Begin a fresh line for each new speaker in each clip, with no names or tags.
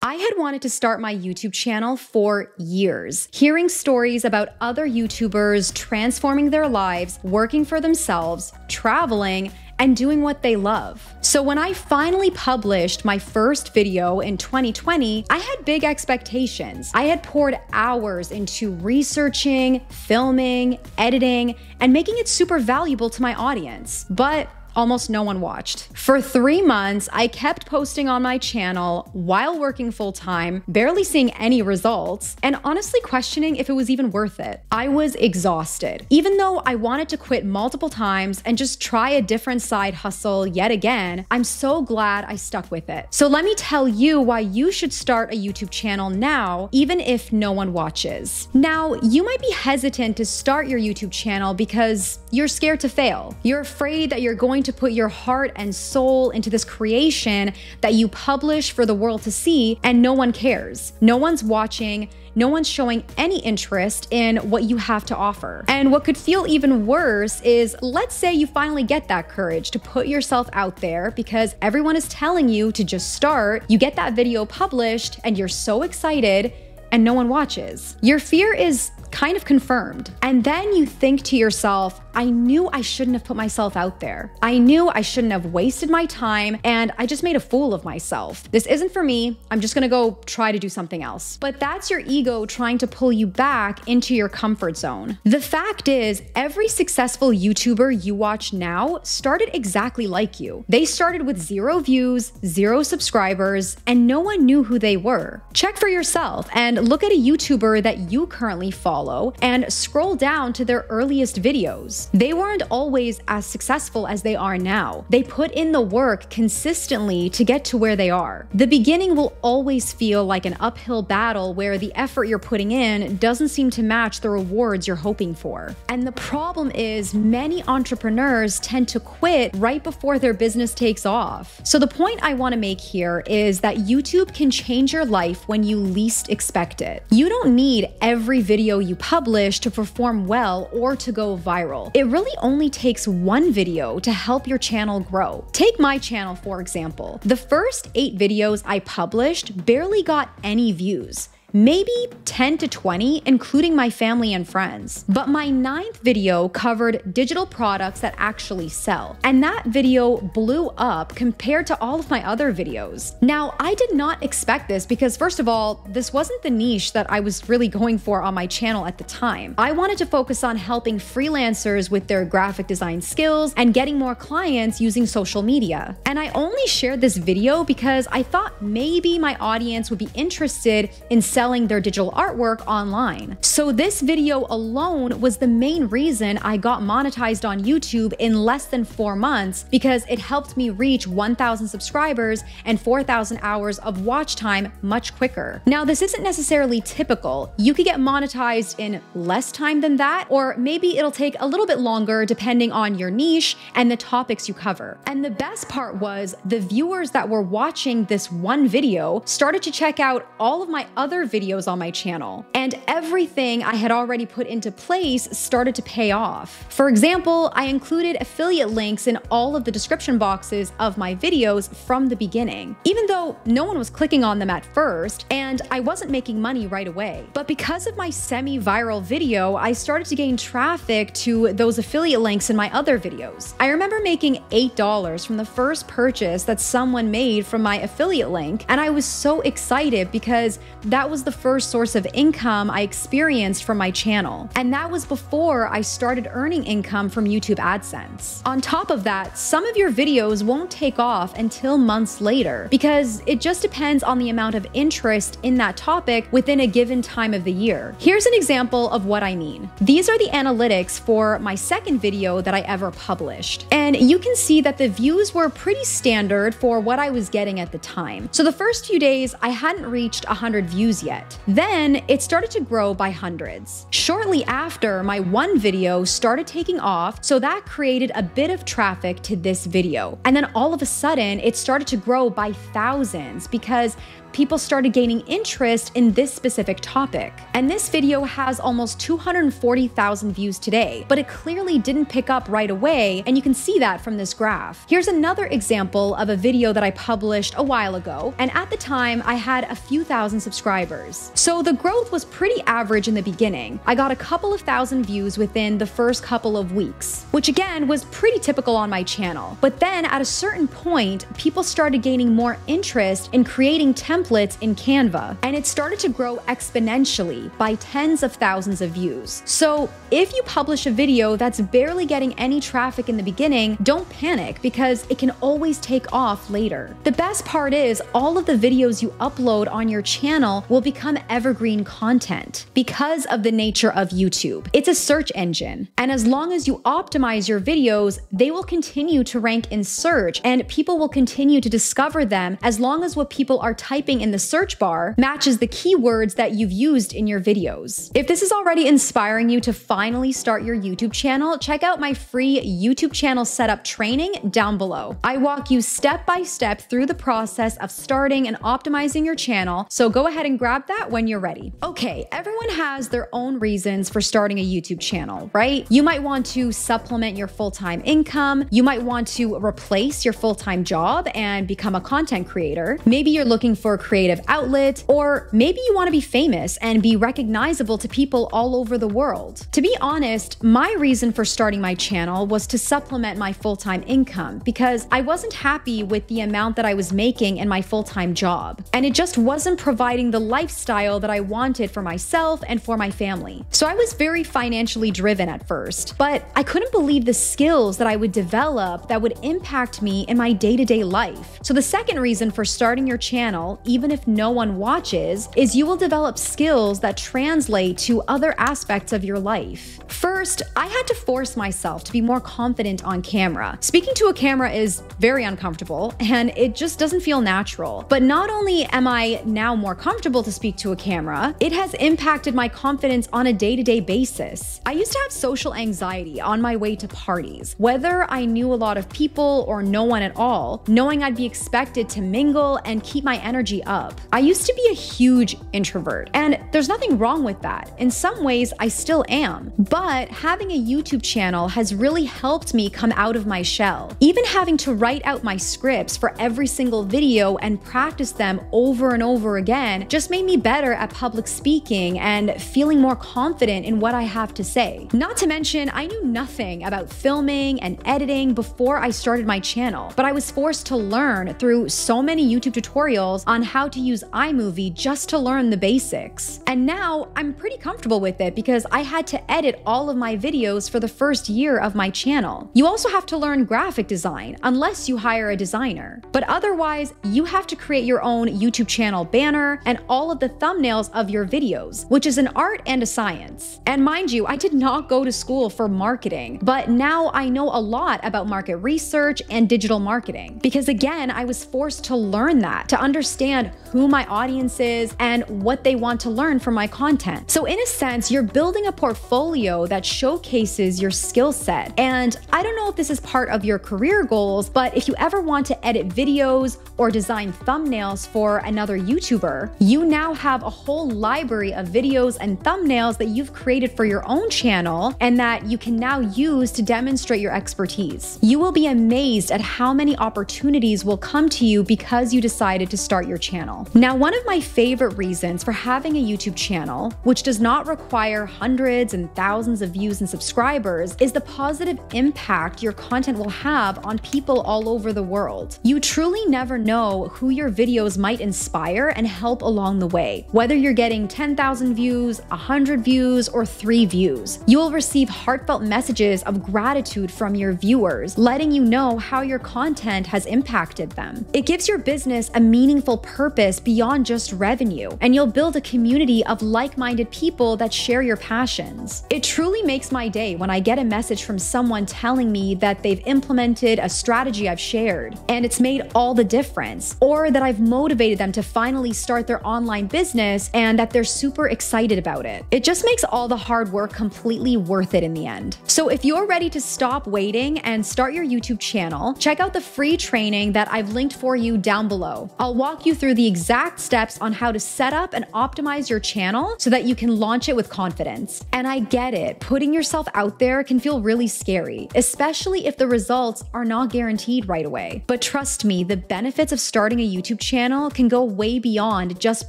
I had wanted to start my YouTube channel for years, hearing stories about other YouTubers transforming their lives, working for themselves, traveling, and doing what they love. So when I finally published my first video in 2020, I had big expectations. I had poured hours into researching, filming, editing, and making it super valuable to my audience. But almost no one watched. For 3 months, I kept posting on my channel while working full-time, barely seeing any results, and honestly questioning if it was even worth it. I was exhausted. Even though I wanted to quit multiple times and just try a different side hustle yet again, I'm so glad I stuck with it. So let me tell you why you should start a YouTube channel now, even if no one watches. Now, you might be hesitant to start your YouTube channel because you're scared to fail. You're afraid that you're going to put your heart and soul into this creation that you publish for the world to see, and no one cares. No one's watching. No one's showing any interest in what you have to offer. And what could feel even worse is, let's say you finally get that courage to put yourself out there because everyone is telling you to just start. You get that video published and you're so excited, and no one watches. Your fear is kind of confirmed. And then you think to yourself, I knew I shouldn't have put myself out there. I knew I shouldn't have wasted my time, and I just made a fool of myself. This isn't for me. I'm just gonna go try to do something else. But that's your ego trying to pull you back into your comfort zone. The fact is, every successful YouTuber you watch now started exactly like you. They started with 0 views, 0 subscribers, and no one knew who they were. Check for yourself and look at a YouTuber that you currently follow and scroll down to their earliest videos. They weren't always as successful as they are now. They put in the work consistently to get to where they are. The beginning will always feel like an uphill battle where the effort you're putting in doesn't seem to match the rewards you're hoping for. And the problem is, many entrepreneurs tend to quit right before their business takes off. So the point I want to make here is that YouTube can change your life when you least expect it. You don't need every video you publish to perform well or to go viral. It really only takes one video to help your channel grow. Take my channel, for example. The first 8 videos I published barely got any views. Maybe 10 to 20, including my family and friends. But my 9th video covered digital products that actually sell. And that video blew up compared to all of my other videos. Now, I did not expect this because, first of all, this wasn't the niche that I was really going for on my channel at the time. I wanted to focus on helping freelancers with their graphic design skills and getting more clients using social media. And I only shared this video because I thought maybe my audience would be interested in selling their digital artwork online. So this video alone was the main reason I got monetized on YouTube in less than 4 months, because it helped me reach 1,000 subscribers and 4,000 hours of watch time much quicker. Now, this isn't necessarily typical. You could get monetized in less time than that, or maybe it'll take a little bit longer depending on your niche and the topics you cover. And the best part was, the viewers that were watching this one video started to check out all of my other videos on my channel, and everything I had already put into place started to pay off. For example, I included affiliate links in all of the description boxes of my videos from the beginning, even though no one was clicking on them at first, and I wasn't making money right away. But because of my semi-viral video, I started to gain traffic to those affiliate links in my other videos. I remember making $8 from the first purchase that someone made from my affiliate link, and I was so excited because that was the first source of income I experienced from my channel. And that was before I started earning income from YouTube AdSense. On top of that, some of your videos won't take off until months later, because it just depends on the amount of interest in that topic within a given time of the year. Here's an example of what I mean. These are the analytics for my second video that I ever published. And you can see that the views were pretty standard for what I was getting at the time. So the first few days, I hadn't reached 100 views yet. Then it started to grow by hundreds. Shortly after, my one video started taking off, so that created a bit of traffic to this video. And then all of a sudden, it started to grow by thousands because people started gaining interest in this specific topic. And this video has almost 240,000 views today, but it clearly didn't pick up right away, and you can see that from this graph. Here's another example of a video that I published a while ago, and at the time I had a few thousand subscribers. So the growth was pretty average in the beginning. I got a couple of thousand views within the first couple of weeks, which again was pretty typical on my channel. But then at a certain point, people started gaining more interest in creating templates in Canva, and it started to grow exponentially by tens of thousands of views. So if you publish a video that's barely getting any traffic in the beginning, don't panic, because it can always take off later. The best part is all of the videos you upload on your channel will become evergreen content because of the nature of YouTube. It's a search engine, and as long as you optimize your videos, they will continue to rank in search, and people will continue to discover them as long as what people are typing in the search bar matches the keywords that you've used in your videos. If this is already inspiring you to finally start your YouTube channel, check out my free YouTube channel setup training down below. I walk you step by step through the process of starting and optimizing your channel, so go ahead and grab that when you're ready. Okay, everyone has their own reasons for starting a YouTube channel, right? You might want to supplement your full-time income. You might want to replace your full-time job and become a content creator. Maybe you're looking for a creative outlet, or maybe you want to be famous and be recognizable to people all over the world. To be honest, my reason for starting my channel was to supplement my full-time income, because I wasn't happy with the amount that I was making in my full-time job, and it just wasn't providing the lifestyle that I wanted for myself and for my family. So I was very financially driven at first, but I couldn't believe the skills that I would develop that would impact me in my day-to-day life. So the second reason for starting your channel, even if no one watches, is you will develop skills that translate to other aspects of your life. First, I had to force myself to be more confident on camera. Speaking to a camera is very uncomfortable, and it just doesn't feel natural. But not only am I now more comfortable to speak to a camera, it has impacted my confidence on a day-to-day basis. I used to have social anxiety on my way to parties, whether I knew a lot of people or no one at all, knowing I'd be expected to mingle and keep my energy up. I used to be a huge introvert, and there's nothing wrong with that. In some ways, I still am. But having a YouTube channel has really helped me come out of my shell. Even having to write out my scripts for every single video and practice them over and over again just made me better at public speaking and feeling more confident in what I have to say. Not to mention, I knew nothing about filming and editing before I started my channel, but I was forced to learn through so many YouTube tutorials on how to use iMovie just to learn the basics. And now I'm pretty comfortable with it because I had to edit all of my videos for the first year of my channel. You also have to learn graphic design unless you hire a designer. But otherwise, you have to create your own YouTube channel banner and all of the thumbnails of your videos, which is an art and a science. And mind you, I did not go to school for marketing, but now I know a lot about market research and digital marketing because again, I was forced to learn that, to understand who my audience is and what they want to learn from my content. So in a sense, you're building a portfolio that showcases your skill set. And I don't know if this is part of your career goals, but if you ever want to edit videos or design thumbnails for another YouTuber, you now have a whole library of videos and thumbnails that you've created for your own channel and that you can now use to demonstrate your expertise. You will be amazed at how many opportunities will come to you because you decided to start your channel. Now, one of my favorite reasons for having a YouTube channel, which does not require hundreds and thousands of views and subscribers, is the positive impact your content will have on people all over the world. You truly never know who your videos might inspire and help along the way. Whether you're getting 10,000 views, 100 views, or 3 views, you will receive heartfelt messages of gratitude from your viewers, letting you know how your content has impacted them. It gives your business a meaningful purpose beyond just revenue, and you'll build a community of like-minded people that share your passions. It truly makes my day when I get a message from someone telling me that they've implemented a strategy I've shared and it's made all the difference, or that I've motivated them to finally start their online business and that they're super excited about it. It just makes all the hard work completely worth it in the end. So if you're ready to stop waiting and start your YouTube channel, check out the free training that I've linked for you down below. I'll walk you through the exact steps on how to set up and optimize your channel so that you can launch it with confidence. And I get it, putting yourself out there can feel really scary, especially if the results are not guaranteed right away. But trust me, the benefits of starting a YouTube channel can go way beyond just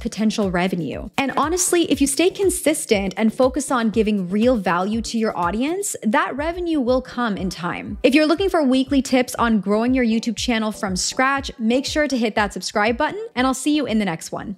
potential revenue. And honestly, if you stay consistent and focus on giving real value to your audience, that revenue will come in time. If you're looking for weekly tips on growing your YouTube channel from scratch, make sure to hit that subscribe button, and I'll see you in the next one.